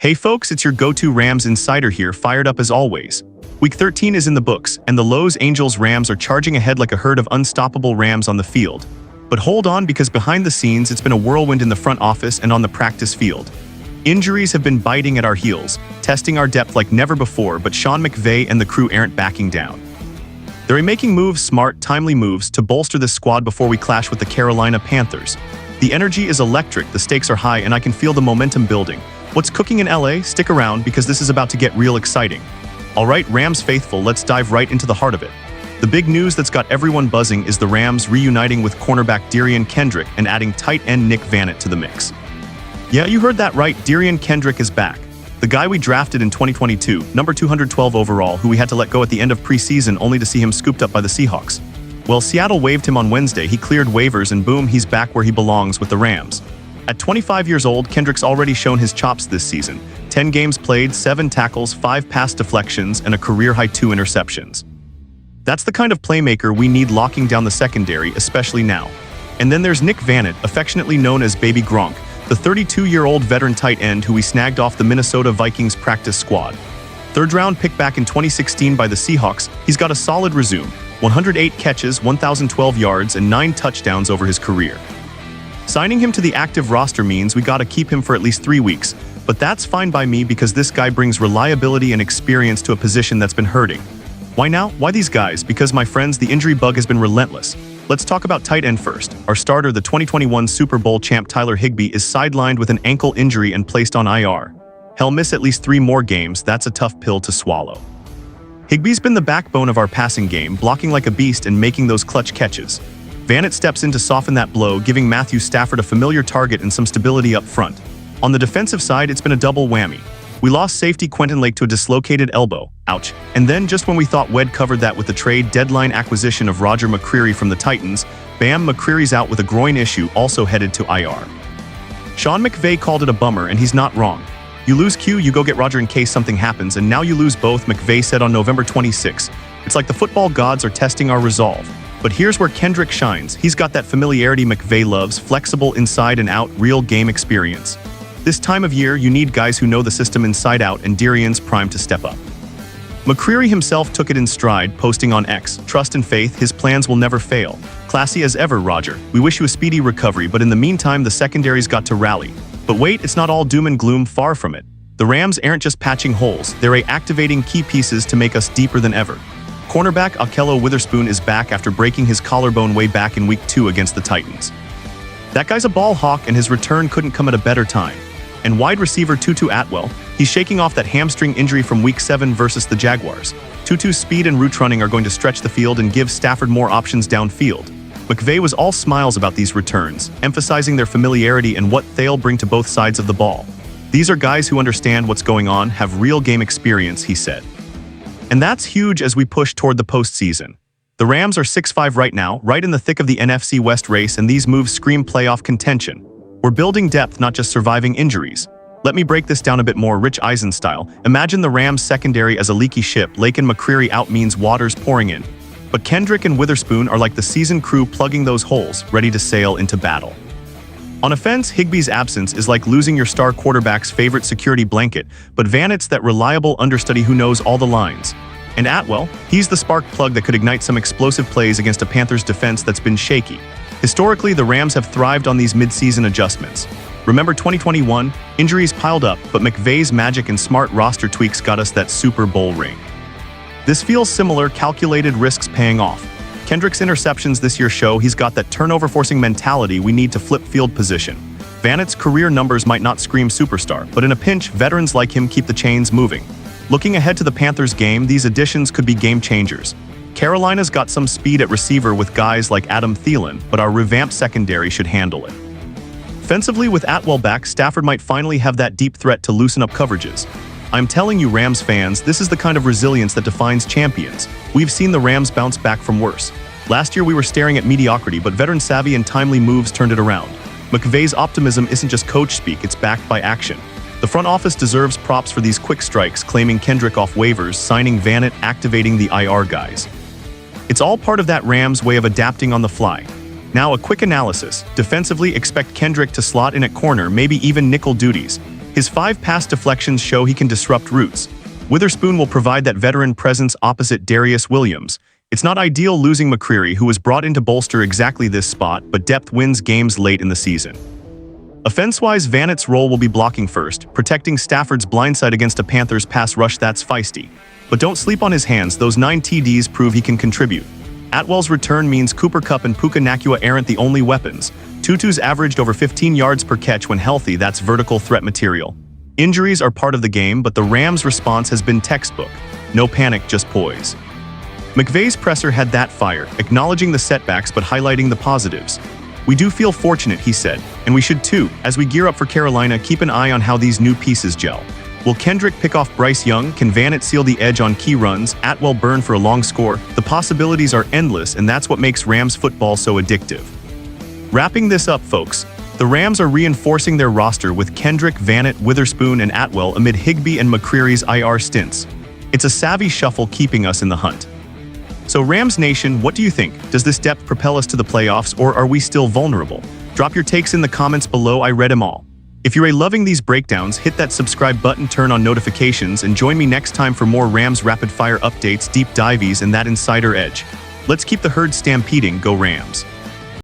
Hey folks, it's your go-to Rams insider here, fired up as always. Week 13 is in the books, and the Los Angeles Rams are charging ahead like a herd of unstoppable Rams on the field. But hold on, because behind the scenes, it's been a whirlwind in the front office and on the practice field. Injuries have been biting at our heels, testing our depth like never before, but Sean McVay and the crew aren't backing down. They're making moves, smart, timely moves, to bolster this squad before we clash with the Carolina Panthers. The energy is electric, the stakes are high, and I can feel the momentum building. What's cooking in LA? Stick around, because this is about to get real exciting. Alright, Rams faithful, let's dive right into the heart of it. The big news that's got everyone buzzing is the Rams reuniting with cornerback Derion Kendrick and adding tight end Nick Vannett to the mix. Yeah, you heard that right, Derion Kendrick is back. The guy we drafted in 2022, number 212 overall, who we had to let go at the end of preseason only to see him scooped up by the Seahawks. Well, Seattle waived him on Wednesday, he cleared waivers, and boom, he's back where he belongs with the Rams. At 25 years old, Kendrick's already shown his chops this season. 10 games played, 7 tackles, 5 pass deflections, and a career-high 2 interceptions. That's the kind of playmaker we need locking down the secondary, especially now. And then there's Nick Vannett, affectionately known as Baby Gronk, the 32-year-old veteran tight end who we snagged off the Minnesota Vikings practice squad. Third-round pick back in 2016 by the Seahawks, he's got a solid resume, 108 catches, 1,012 yards, and 9 touchdowns over his career. Signing him to the active roster means we gotta keep him for at least 3 weeks, but that's fine by me because this guy brings reliability and experience to a position that's been hurting. Why now? Why these guys? Because, my friends, the injury bug has been relentless. Let's talk about tight end first. Our starter, the 2021 Super Bowl champ Tyler Higbee, is sidelined with an ankle injury and placed on IR. He'll miss at least 3 more games. That's a tough pill to swallow. Higbee's been the backbone of our passing game, blocking like a beast and making those clutch catches. Vannett steps in to soften that blow, giving Matthew Stafford a familiar target and some stability up front. On the defensive side, it's been a double whammy. We lost safety Quentin Lake to a dislocated elbow, ouch, and then just when we thought we'd covered that with the trade deadline acquisition of Roger McCreary from the Titans, bam, McCreary's out with a groin issue, also headed to IR. Sean McVay called it a bummer, and he's not wrong. You lose Q, you go get Roger in case something happens, and now you lose both, McVay said on November 26. It's like the football gods are testing our resolve. But here's where Kendrick shines. He's got that familiarity McVay loves, flexible inside and out, real game experience. This time of year, you need guys who know the system inside out, and Derion's primed to step up. McCreary himself took it in stride, posting on X, "Trust and faith, his plans will never fail. Classy as ever, Roger. We wish you a speedy recovery, but in the meantime, the secondary's got to rally." But wait, it's not all doom and gloom, far from it. The Rams aren't just patching holes, they're activating key pieces to make us deeper than ever. Cornerback Ahkello Witherspoon is back after breaking his collarbone way back in Week 2 against the Titans. That guy's a ball hawk, and his return couldn't come at a better time. And wide receiver Tutu Atwell, he's shaking off that hamstring injury from Week 7 versus the Jaguars. Tutu's speed and route running are going to stretch the field and give Stafford more options downfield. McVay was all smiles about these returns, emphasizing their familiarity and what they'll bring to both sides of the ball. These are guys who understand what's going on, have real game experience, he said. And that's huge as we push toward the postseason. The Rams are 6-5 right now, right in the thick of the NFC West race, and these moves scream playoff contention. We're building depth, not just surviving injuries. Let me break this down a bit more Rich Eisen style. Imagine the Rams secondary as a leaky ship. Lake and McCreary out means water's pouring in. But Kendrick and Witherspoon are like the seasoned crew plugging those holes, ready to sail into battle. On offense, Higbee's absence is like losing your star quarterback's favorite security blanket, but Vannett's that reliable understudy who knows all the lines. And Atwell, he's the spark plug that could ignite some explosive plays against a Panthers defense that's been shaky. Historically, the Rams have thrived on these mid-season adjustments. Remember 2021? Injuries piled up, but McVay's magic and smart roster tweaks got us that Super Bowl ring. This feels similar, calculated risks paying off. Kendrick's interceptions this year show he's got that turnover-forcing mentality we need to flip field position. Vannett's career numbers might not scream superstar, but in a pinch, veterans like him keep the chains moving. Looking ahead to the Panthers game, these additions could be game changers. Carolina's got some speed at receiver with guys like Adam Thielen, but our revamped secondary should handle it. Offensively, with Atwell back, Stafford might finally have that deep threat to loosen up coverages. I'm telling you, Rams fans, this is the kind of resilience that defines champions. We've seen the Rams bounce back from worse. Last year we were staring at mediocrity, but veteran savvy and timely moves turned it around. McVay's optimism isn't just coach speak, it's backed by action. The front office deserves props for these quick strikes, claiming Kendrick off waivers, signing Vannett, activating the IR guys. It's all part of that Rams way of adapting on the fly. Now a quick analysis. Defensively, expect Kendrick to slot in at corner, maybe even nickel duties. His 5 pass deflections show he can disrupt routes. Witherspoon will provide that veteran presence opposite Darius Williams. It's not ideal losing McCreary, who was brought in to bolster exactly this spot, but depth wins games late in the season. Offense-wise, Vannett's role will be blocking first, protecting Stafford's blindside against a Panthers pass rush that's feisty. But don't sleep on his hands, those 9 TDs prove he can contribute. Atwell's return means Cooper Kupp and Puka Nacua aren't the only weapons. Tutu's averaged over 15 yards per catch when healthy. That's vertical threat material. Injuries are part of the game, but the Rams' response has been textbook. No panic, just poise. McVay's presser had that fire, acknowledging the setbacks but highlighting the positives. "We do feel fortunate," he said, "and we should too. As we gear up for Carolina, keep an eye on how these new pieces gel. Will Kendrick pick off Bryce Young? Can Vannett seal the edge on key runs? Atwell burn for a long score?" The possibilities are endless, and that's what makes Rams football so addictive. Wrapping this up, folks, the Rams are reinforcing their roster with Kendrick, Vannett, Witherspoon, and Atwell amid Higbee and McCreary's IR stints. It's a savvy shuffle keeping us in the hunt. So Rams Nation, what do you think? Does this depth propel us to the playoffs, or are we still vulnerable? Drop your takes in the comments below. I read them all. If you're loving these breakdowns, hit that subscribe button, turn on notifications, and join me next time for more Rams rapid-fire updates, deep dives, and that insider edge. Let's keep the herd stampeding. Go Rams!